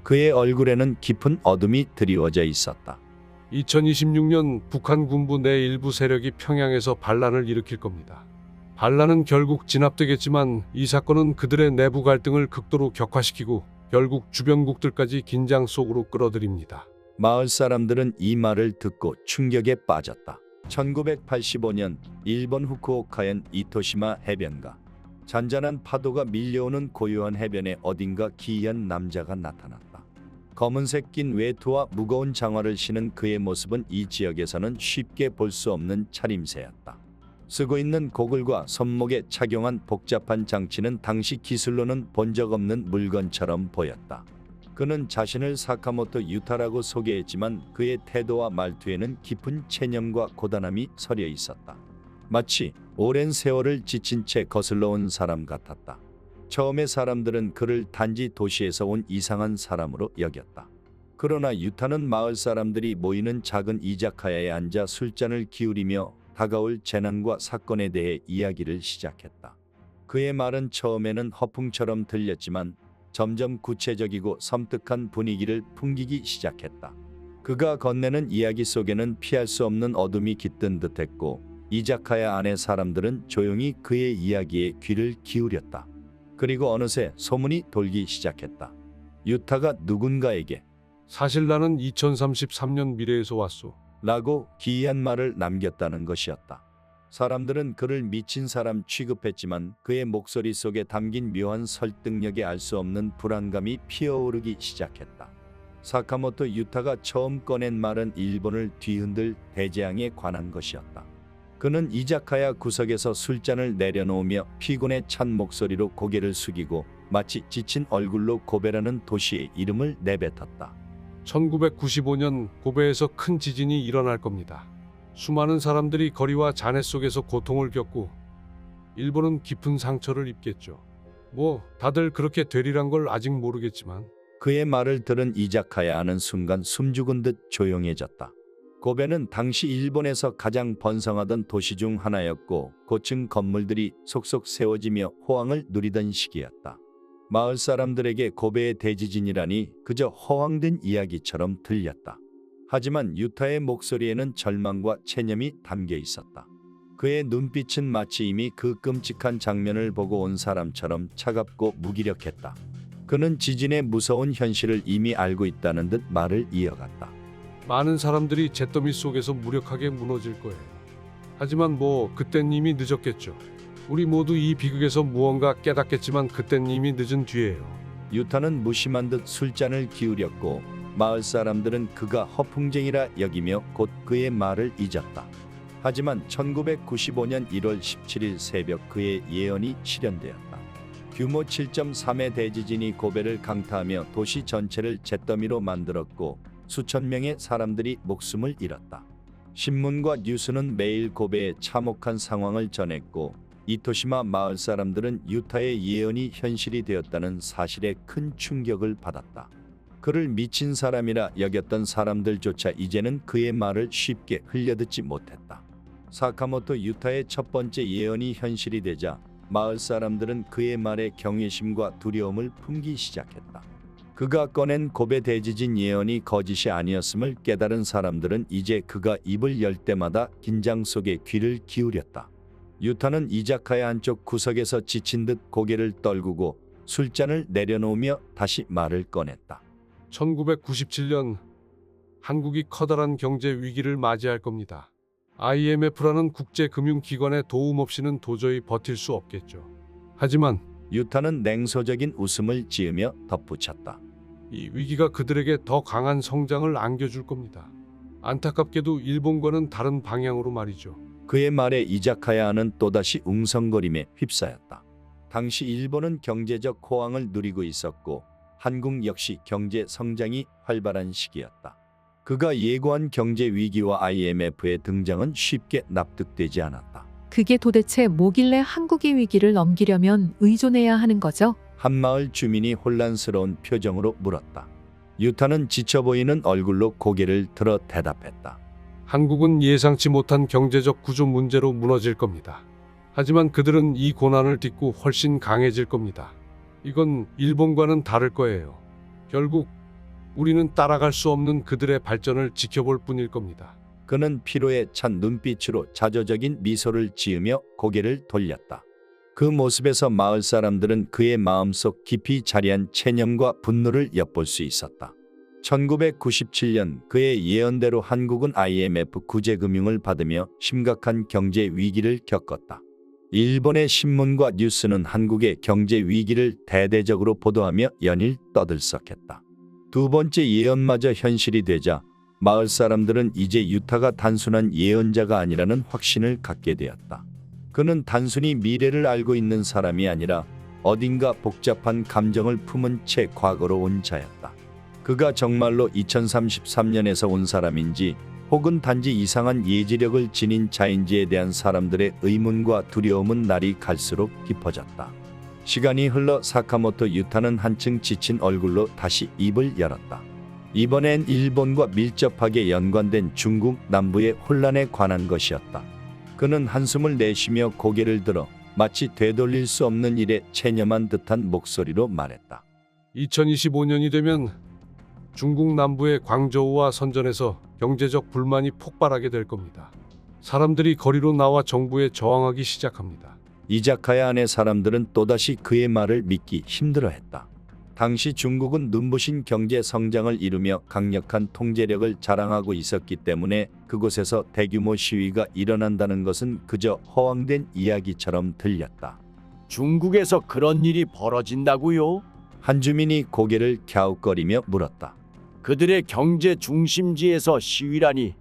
그의 얼굴에는 깊은 어둠이 드리워져 있었다. 2026년 북한 군부 내 일부 세력이 평양에서 반란을 일으킬 겁니다. 반란은 결국 진압되겠지만 이 사건은 그들의 내부 갈등을 극도로 격화시키고 결국 주변국들까지 긴장 속으로 끌어들입니다. 마을 사람들은 이 말을 듣고 충격에 빠졌다. 1985년 일본 후쿠오카현 이토시마 해변가. 잔잔한 파도가 밀려오는 고요한 해변에 어딘가 기이한 남자가 나타났다. 검은색 긴 외투와 무거운 장화를 신은 그의 모습은 이 지역에서는 쉽게 볼 수 없는 차림새였다. 쓰고 있는 고글과 손목에 착용한 복잡한 장치는 당시 기술로는 본 적 없는 물건처럼 보였다. 그는 자신을 사카모토 유타라고 소개했지만 그의 태도와 말투에는 깊은 체념과 고단함이 서려 있었다. 마치 오랜 세월을 지친 채 거슬러 온 사람 같았다. 처음에 사람들은 그를 단지 도시에서 온 이상한 사람으로 여겼다. 그러나 유타는 마을 사람들이 모이는 작은 이자카야에 앉아 술잔을 기울이며 다가올 재난과 사건에 대해 이야기를 시작했다. 그의 말은 처음에는 허풍처럼 들렸지만 점점 구체적이고 섬뜩한 분위기를 풍기기 시작했다. 그가 건네는 이야기 속에는 피할 수 없는 어둠이 깃든 듯했고 이자카야 안의 사람들은 조용히 그의 이야기에 귀를 기울였다. 그리고 어느새 소문이 돌기 시작했다. 유타가 누군가에게 사실 나는 2033년 미래에서 왔소. 라고 기이한 말을 남겼다는 것이었다. 사람들은 그를 미친 사람 취급했지만 그의 목소리 속에 담긴 묘한 설득력에 알 수 없는 불안감이 피어오르기 시작했다. 사카모토 유타가 처음 꺼낸 말은 일본을 뒤흔들 대재앙에 관한 것이었다. 그는 이자카야 구석에서 술잔을 내려놓으며 피곤에 찬 목소리로 고개를 숙이고 마치 지친 얼굴로 고베라는 도시의 이름을 내뱉었다. 1995년 고베에서 큰 지진이 일어날 겁니다. 수많은 사람들이 거리와 잔해 속에서 고통을 겪고 일본은 깊은 상처를 입겠죠. 다들 그렇게 되리란 걸 아직 모르겠지만 그의 말을 들은 이자카야 안은 순간 숨죽은 듯 조용해졌다. 고베는 당시 일본에서 가장 번성하던 도시 중 하나였고 고층 건물들이 속속 세워지며 호황을 누리던 시기였다. 마을 사람들에게 고베의 대지진이라니 그저 허황된 이야기처럼 들렸다. 하지만 유타의 목소리에는 절망과 체념이 담겨 있었다. 그의 눈빛은 마치 이미 그 끔찍한 장면을 보고 온 사람처럼 차갑고 무기력했다. 그는 지진의 무서운 현실을 이미 알고 있다는 듯 말을 이어갔다. 많은 사람들이 잿더미 속에서 무력하게 무너질 거예요. 하지만 그땐 이미 늦었겠죠. 우리 모두 이 비극에서 무언가 깨닫겠지만 그땐 이미 늦은 뒤예요. 유타는 무심한 듯 술잔을 기울였고 마을 사람들은 그가 허풍쟁이라 여기며 곧 그의 말을 잊었다. 하지만 1995년 1월 17일 새벽 그의 예언이 실현되었다. 규모 7.3의 대지진이 고베를 강타하며 도시 전체를 잿더미로 만들었고 수천 명의 사람들이 목숨을 잃었다. 신문과 뉴스는 매일 고베의 참혹한 상황을 전했고 이토시마 마을 사람들은 유타의 예언이 현실이 되었다는 사실에 큰 충격을 받았다. 그를 미친 사람이라 여겼던 사람들조차 이제는 그의 말을 쉽게 흘려듣지 못했다. 사카모토 유타의 첫 번째 예언이 현실이 되자 마을 사람들은 그의 말에 경외심과 두려움을 품기 시작했다. 그가 꺼낸 고베 대지진 예언이 거짓이 아니었음을 깨달은 사람들은 이제 그가 입을 열 때마다 긴장 속에 귀를 기울였다. 유타는 이자카야 한쪽 구석에서 지친 듯 고개를 떨구고 술잔을 내려놓으며 다시 말을 꺼냈다. 1997년 한국이 커다란 경제 위기를 맞이할 겁니다. IMF라는 국제금융기관의 도움 없이는 도저히 버틸 수 없겠죠. 하지만 유타는 냉소적인 웃음을 지으며 덧붙였다. 이 위기가 그들에게 더 강한 성장을 안겨줄 겁니다. 안타깝게도 일본과는 다른 방향으로 말이죠. 그의 말에 이자카야는 또다시 웅성거림에 휩싸였다. 당시 일본은 경제적 호황을 누리고 있었고 한국 역시 경제 성장이 활발한 시기였다. 그가 예고한 경제 위기와 IMF의 등장은 쉽게 납득되지 않았다. 그게 도대체 뭐길래 한국이 위기를 넘기려면 의존해야 하는 거죠? 한마을 주민이 혼란스러운 표정으로 물었다. 유타는 지쳐 보이는 얼굴로 고개를 들어 대답했다. 한국은 예상치 못한 경제적 구조 문제로 무너질 겁니다. 하지만 그들은 이 고난을 딛고 훨씬 강해질 겁니다. 이건 일본과는 다를 거예요. 결국 우리는 따라갈 수 없는 그들의 발전을 지켜볼 뿐일 겁니다. 그는 피로에 찬 눈빛으로 자조적인 미소를 지으며 고개를 돌렸다. 그 모습에서 마을 사람들은 그의 마음속 깊이 자리한 체념과 분노를 엿볼 수 있었다. 1997년 그의 예언대로 한국은 IMF 구제금융을 받으며 심각한 경제 위기를 겪었다. 일본의 신문과 뉴스는 한국의 경제 위기를 대대적으로 보도하며 연일 떠들썩했다. 두 번째 예언마저 현실이 되자 마을 사람들은 이제 유타가 단순한 예언자가 아니라는 확신을 갖게 되었다. 그는 단순히 미래를 알고 있는 사람이 아니라 어딘가 복잡한 감정을 품은 채 과거로 온 자였다. 그가 정말로 2033년에서 온 사람인지 혹은 단지 이상한 예지력을 지닌 자인지에 대한 사람들의 의문과 두려움은 날이 갈수록 깊어졌다. 시간이 흘러 사카모토 유타는 한층 지친 얼굴로 다시 입을 열었다. 이번엔 일본과 밀접하게 연관된 중국 남부의 혼란에 관한 것이었다. 그는 한숨을 내쉬며 고개를 들어 마치 되돌릴 수 없는 일에 체념한 듯한 목소리로 말했다. 2025년이 되면 중국 남부의 광저우와 선전에서 경제적 불만이 폭발하게 될 겁니다. 사람들이 거리로 나와 정부에 저항하기 시작합니다. 이자카야 안의 사람들은 또다시 그의 말을 믿기 힘들어했다. 당시 중국은 눈부신 경제 성장을 이루며 강력한 통제력을 자랑하고 있었기 때문에 그곳에서 대규모 시위가 일어난다는 것은 그저 허황된 이야기처럼 들렸다. 중국에서 그런 일이 벌어진다고요? 한 주민이 고개를 갸웃거리며 물었다. 그들의 경제 중심지에서 시위라니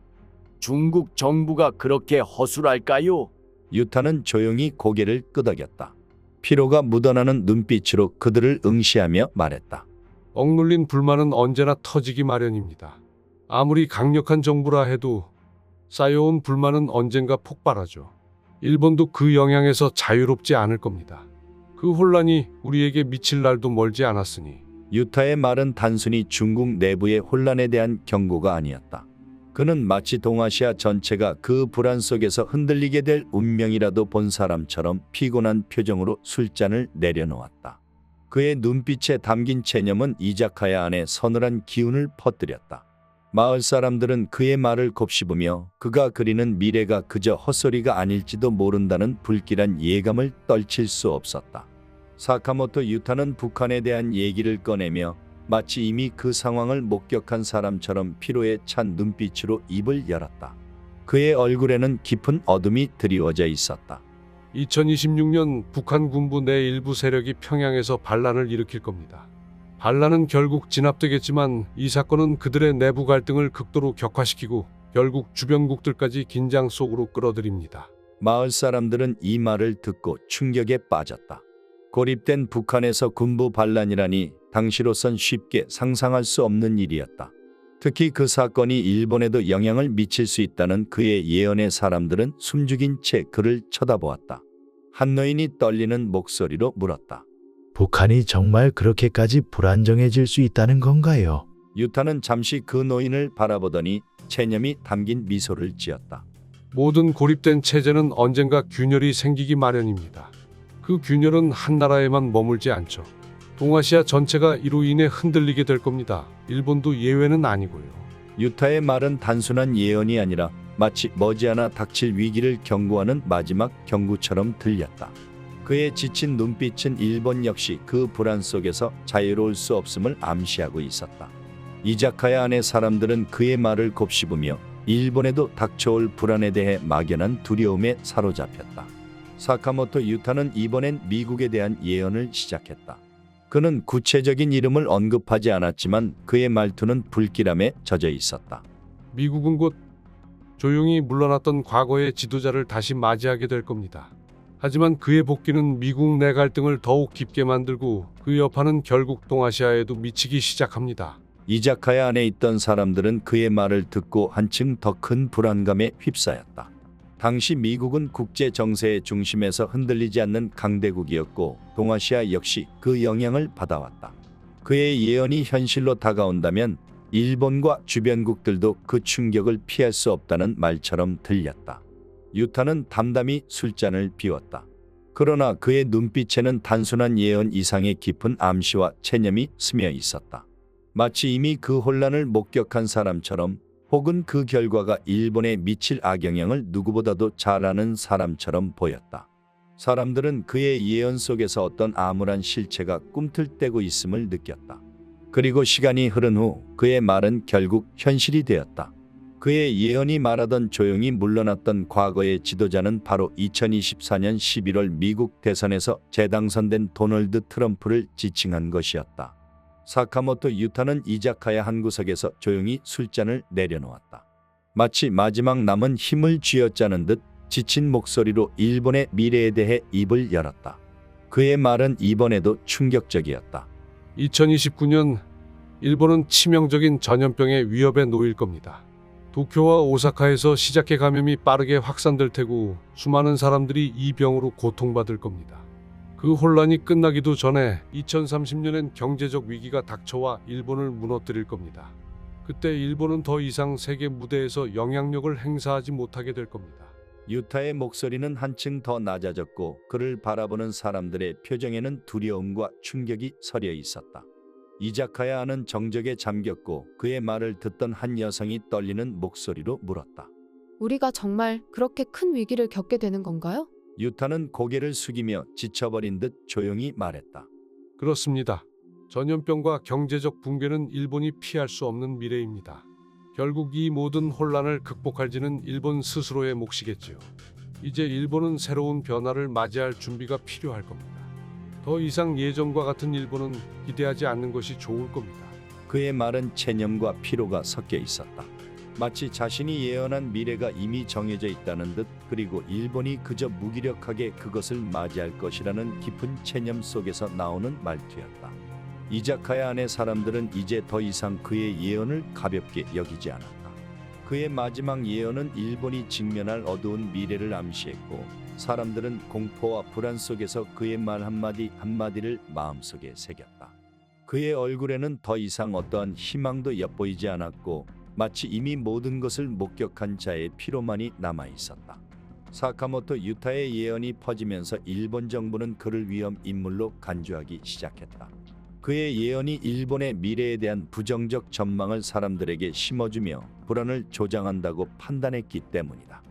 중국 정부가 그렇게 허술할까요? 유타는 조용히 고개를 끄덕였다. 피로가 묻어나는 눈빛으로 그들을 응시하며 말했다. 억눌린 불만은 언제나 터지기 마련입니다. 아무리 강력한 정부라 해도 쌓여온 불만은 언젠가 폭발하죠. 일본도 그 영향에서 자유롭지 않을 겁니다. 그 혼란이 우리에게 미칠 날도 멀지 않았으니. 유타의 말은 단순히 중국 내부의 혼란에 대한 경고가 아니었다. 그는 마치 동아시아 전체가 그 불안 속에서 흔들리게 될 운명이라도 본 사람처럼 피곤한 표정으로 술잔을 내려놓았다. 그의 눈빛에 담긴 체념은 이자카야 안에 서늘한 기운을 퍼뜨렸다. 마을 사람들은 그의 말을 곱씹으며 그가 그리는 미래가 그저 헛소리가 아닐지도 모른다는 불길한 예감을 떨칠 수 없었다. 사카모토 유타는 북한에 대한 얘기를 꺼내며 마치 이미 그 상황을 목격한 사람처럼 피로에 찬 눈빛으로 입을 열었다. 그의 얼굴에는 깊은 어둠이 드리워져 있었다. 2026년 북한 군부 내 일부 세력이 평양에서 반란을 일으킬 겁니다. 반란은 결국 진압되겠지만 이 사건은 그들의 내부 갈등을 극도로 격화시키고 결국 주변국들까지 긴장 속으로 끌어들입니다. 마을 사람들은 이 말을 듣고 충격에 빠졌다. 고립된 북한에서 군부 반란이라니 당시로선 쉽게 상상할 수 없는 일이었다. 특히 그 사건이 일본에도 영향을 미칠 수 있다는 그의 예언에 사람들은 숨죽인 채 그를 쳐다보았다. 한 노인이 떨리는 목소리로 물었다. 북한이 정말 그렇게까지 불안정해질 수 있다는 건가요? 유타는 잠시 그 노인을 바라보더니 체념이 담긴 미소를 지었다. 모든 고립된 체제는 언젠가 균열이 생기기 마련입니다. 그 균열은 한 나라에만 머물지 않죠. 동아시아 전체가 이로 인해 흔들리게 될 겁니다. 일본도 예외는 아니고요. 유타의 말은 단순한 예언이 아니라 마치 머지않아 닥칠 위기를 경고하는 마지막 경고처럼 들렸다. 그의 지친 눈빛은 일본 역시 그 불안 속에서 자유로울 수 없음을 암시하고 있었다. 이자카야 안의 사람들은 그의 말을 곱씹으며 일본에도 닥쳐올 불안에 대해 막연한 두려움에 사로잡혔다. 사카모토 유타는 이번엔 미국에 대한 예언을 시작했다. 그는 구체적인 이름을 언급하지 않았지만 그의 말투는 불길함에 젖어 있었다. 미국은 곧 조용히 물러났던 과거의 지도자를 다시 맞이하게 될 겁니다. 하지만 그의 복귀는 미국 내 갈등을 더욱 깊게 만들고 그 여파는 결국 동아시아에도 미치기 시작합니다. 이자카야 안에 있던 사람들은 그의 말을 듣고 한층 더 큰 불안감에 휩싸였다. 당시 미국은 국제 정세의 중심에서 흔들리지 않는 강대국이었고 동아시아 역시 그 영향을 받아왔다. 그의 예언이 현실로 다가온다면 일본과 주변국들도 그 충격을 피할 수 없다는 말처럼 들렸다. 유타는 담담히 술잔을 비웠다. 그러나 그의 눈빛에는 단순한 예언 이상의 깊은 암시와 체념이 스며 있었다. 마치 이미 그 혼란을 목격한 사람처럼 혹은 그 결과가 일본에 미칠 악영향을 누구보다도 잘 아는 사람처럼 보였다. 사람들은 그의 예언 속에서 어떤 암울한 실체가 꿈틀대고 있음을 느꼈다. 그리고 시간이 흐른 후 그의 말은 결국 현실이 되었다. 그의 예언이 말하던 조용히 물러났던 과거의 지도자는 바로 2024년 11월 미국 대선에서 재당선된 도널드 트럼프를 지칭한 것이었다. 사카모토 유타는 이자카야 한 구석에서 조용히 술잔을 내려놓았다. 마치 마지막 남은 힘을 쥐어짜는 듯 지친 목소리로 일본의 미래에 대해 입을 열었다. 그의 말은 이번에도 충격적이었다. 2029년 일본은 치명적인 전염병의 위협에 놓일 겁니다. 도쿄와 오사카에서 시작해 감염이 빠르게 확산될 테고 수많은 사람들이 이 병으로 고통받을 겁니다. 그 혼란이 끝나기도 전에 2030년엔 경제적 위기가 닥쳐와 일본을 무너뜨릴 겁니다. 그때 일본은 더 이상 세계 무대에서 영향력을 행사하지 못하게 될 겁니다. 유타의 목소리는 한층 더 낮아졌고 그를 바라보는 사람들의 표정에는 두려움과 충격이 서려 있었다. 이자카야 안은 정적에 잠겼고 그의 말을 듣던 한 여성이 떨리는 목소리로 물었다. 우리가 정말 그렇게 큰 위기를 겪게 되는 건가요? 유타는 고개를 숙이며 지쳐버린 듯 조용히 말했다. 그렇습니다. 전염병과 경제적 붕괴는 일본이 피할 수 없는 미래입니다. 결국 이 모든 혼란을 극복할지는 일본 스스로의 몫이겠지요. 이제 일본은 새로운 변화를 맞이할 준비가 필요할 겁니다. 더 이상 예전과 같은 일본은 기대하지 않는 것이 좋을 겁니다. 그의 말은 체념과 피로가 섞여 있었다. 마치 자신이 예언한 미래가 이미 정해져 있다는 듯, 그리고 일본이 그저 무기력하게 그것을 맞이할 것이라는 깊은 체념 속에서 나오는 말투였다. 이자카야 안의 사람들은 이제 더 이상 그의 예언을 가볍게 여기지 않았다. 그의 마지막 예언은 일본이 직면할 어두운 미래를 암시했고, 사람들은 공포와 불안 속에서 그의 말 한마디 한마디를 마음속에 새겼다. 그의 얼굴에는 더 이상 어떠한 희망도 엿보이지 않았고, 마치 이미 모든 것을 목격한 자의 피로만이 남아 있었다. 사카모토 유타의 예언이 퍼지면서 일본 정부는 그를 위험 인물로 간주하기 시작했다. 그의 예언이 일본의 미래에 대한 부정적 전망을 사람들에게 심어주며 불안을 조장한다고 판단했기 때문이다.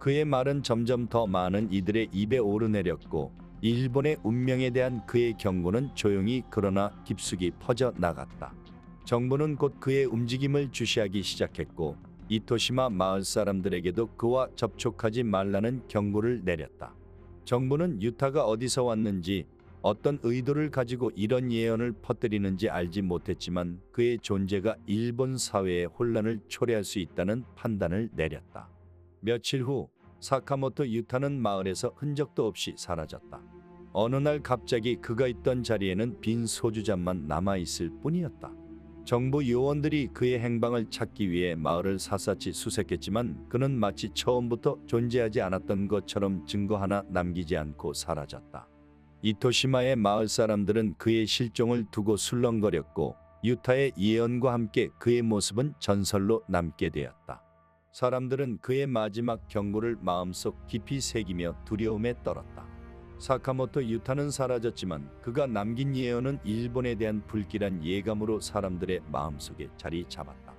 그의 말은 점점 더 많은 이들의 입에 오르내렸고, 일본의 운명에 대한 그의 경고는 조용히 그러나 깊숙이 퍼져 나갔다. 정부는 곧 그의 움직임을 주시하기 시작했고, 이토시마 마을 사람들에게도 그와 접촉하지 말라는 경고를 내렸다. 정부는 유타가 어디서 왔는지, 어떤 의도를 가지고 이런 예언을 퍼뜨리는지 알지 못했지만 그의 존재가 일본 사회의 혼란을 초래할 수 있다는 판단을 내렸다. 며칠 후 사카모토 유타는 마을에서 흔적도 없이 사라졌다. 어느 날 갑자기 그가 있던 자리에는 빈 소주잔만 남아있을 뿐이었다. 정부 요원들이 그의 행방을 찾기 위해 마을을 샅샅이 수색했지만 그는 마치 처음부터 존재하지 않았던 것처럼 증거 하나 남기지 않고 사라졌다. 이토시마의 마을 사람들은 그의 실종을 두고 술렁거렸고, 유타의 예언과 함께 그의 모습은 전설로 남게 되었다. 사람들은 그의 마지막 경고를 마음속 깊이 새기며 두려움에 떨었다. 사카모토 유타는 사라졌지만 그가 남긴 예언은 일본에 대한 불길한 예감으로 사람들의 마음속에 자리 잡았다.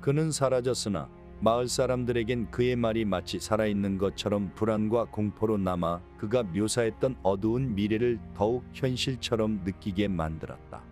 그는 사라졌으나 마을 사람들에겐 그의 말이 마치 살아있는 것처럼 불안과 공포로 남아 그가 묘사했던 어두운 미래를 더욱 현실처럼 느끼게 만들었다.